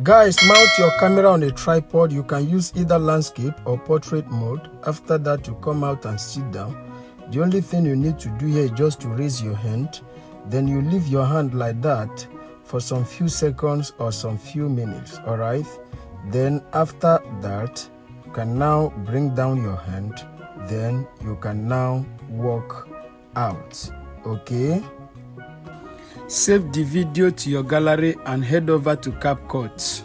Guys, mount your camera on a tripod. You can use either landscape or portrait mode. After that, you come out and sit down. The only thing you need to do here is just to raise your hand. Then you leave your hand like that for some few seconds or some few minutes, all right? Then after that, you can now bring down your hand. Then you can now walk out, okay? Save the video to your gallery and head over to CapCut.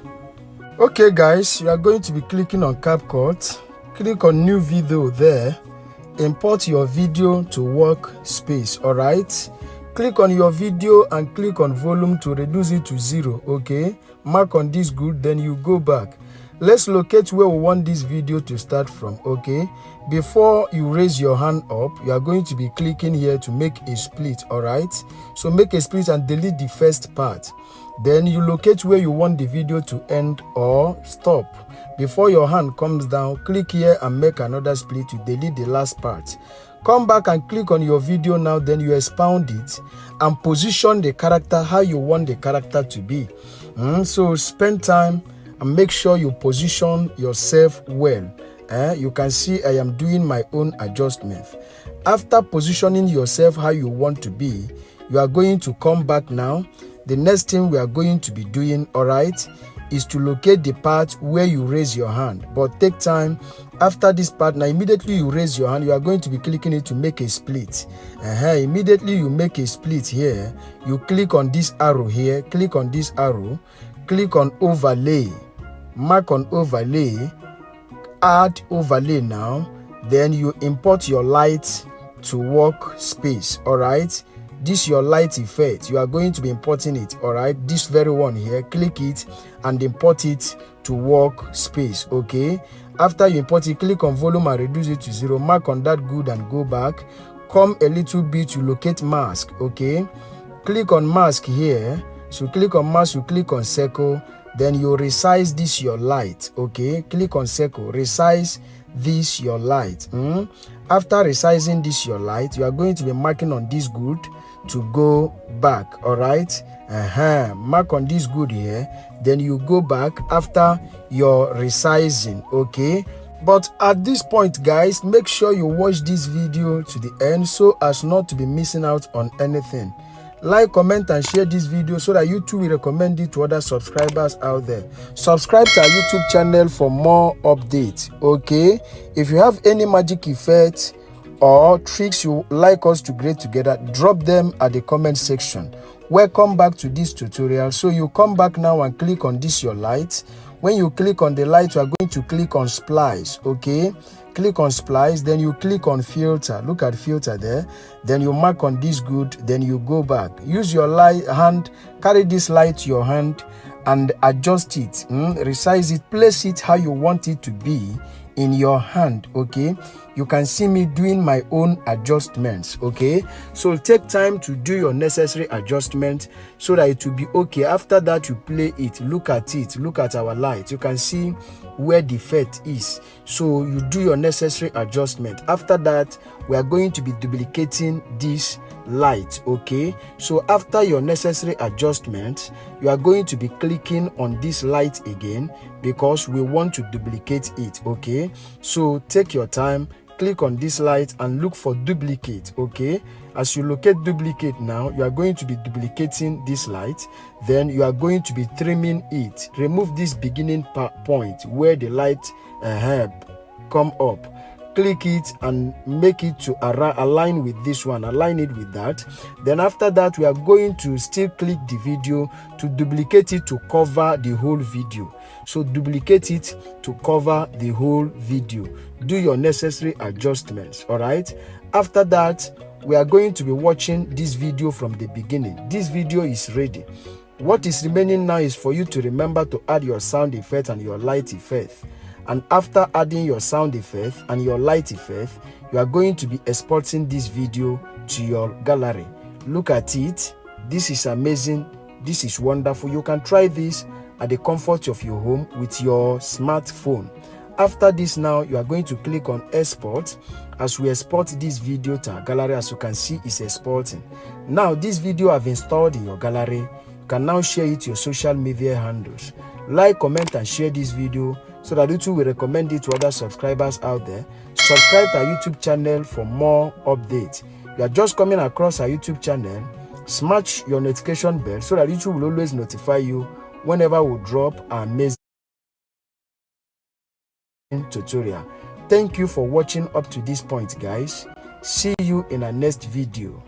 Okay guys, you are going to be clicking on CapCut. Click on new video there. Import your video to workspace, alright? Click on your video and click on volume to reduce it to 0, okay? Mark on this good, then you go back. Let's locate where we want this video to start from, okay? Before you raise your hand up, you are going to be clicking here to make a split, all right? So make a split and delete the first part. Then you locate where you want the video to end or stop. Before your hand comes down, click here and make another split to delete the last part. Come back and click on your video now, then you expound it and position the character how you want the character to be. So spend time and make sure you position yourself well. You can see I am doing my own adjustment. After positioning yourself how you want to be, you are going to come back now. The next thing we are going to be doing, all right, is to locate the part where you raise your hand. But take time. After this part, now immediately you raise your hand, you are going to be clicking it to make a split. Immediately you make a split here, you click on this arrow here, click on this arrow, click on overlay, mark on overlay, add overlay now. Then you import your light to workspace, all right? This your light effect, you are going to be importing it, all right? This very one here, click it and import it to workspace, okay? After you import it, click on volume and reduce it to 0, mark on that good and go back. Come a little bit to locate mask, okay? Click on mask here. So click on mask, you click on circle, then you resize this your light, okay? Click on circle, resize this your light. After resizing this your light, you are going to be marking on this good to go back, all right? Mark on this good here, then you go back after your resizing, okay? But at this point, guys, make sure you watch this video to the end so as not to be missing out on anything. Like, comment and share this video so that YouTube will recommend it to other subscribers out there. Subscribe to our YouTube channel for more updates, okay? If you have any magic effects or tricks you like us to create together, drop them at the comment section. Welcome back to this tutorial. So you come back now and click on this your light. When you click on the light, you are going to click on splice, okay? Click on splice, then you click on filter. Look at filter there. Then you mark on this good, then you go back. Use your light hand, carry this light to your hand and adjust it, resize it, place it how you want it to be in your hand, okay? You can see me doing my own adjustments, okay? So take time to do your necessary adjustment so that it will be okay. After that, you play it, look at our light. You can see where the effect is. So you do your necessary adjustment. After that, we are going to be duplicating this light, okay? So after your necessary adjustment, you are going to be clicking on this light again because we want to duplicate it, okay? So take your time, click on this light and look for duplicate, okay? As you locate duplicate now, you are going to be duplicating this light. Then you are going to be trimming it. Remove this beginning point where the light come up. Click it and make it to align with this one. Align it with that. Then after that, we are going to still click the video to duplicate it to cover the whole video. So duplicate it to cover the whole video. Do your necessary adjustments, all right? After that, we are going to be watching this video from the beginning. This video is ready. What is remaining now is for you to remember to add your sound effect and your light effect. And after adding your sound effect and your light effect, you are going to be exporting this video to your gallery. Look at it. This is amazing. This is wonderful. You can try this at the comfort of your home with your smartphone. After this now, you are going to click on export. As we export this video to our gallery, as you can see, it's exporting. Now, this video I've installed in your gallery. You can now share it to your social media handles. Like, comment, and share this video so that YouTube will recommend it to other subscribers out there. Subscribe to our YouTube channel for more updates. You are just coming across our YouTube channel, smash your notification bell so that YouTube will always notify you whenever we drop our amazing tutorial. Thank you for watching up to this point, guys. See you in our next video.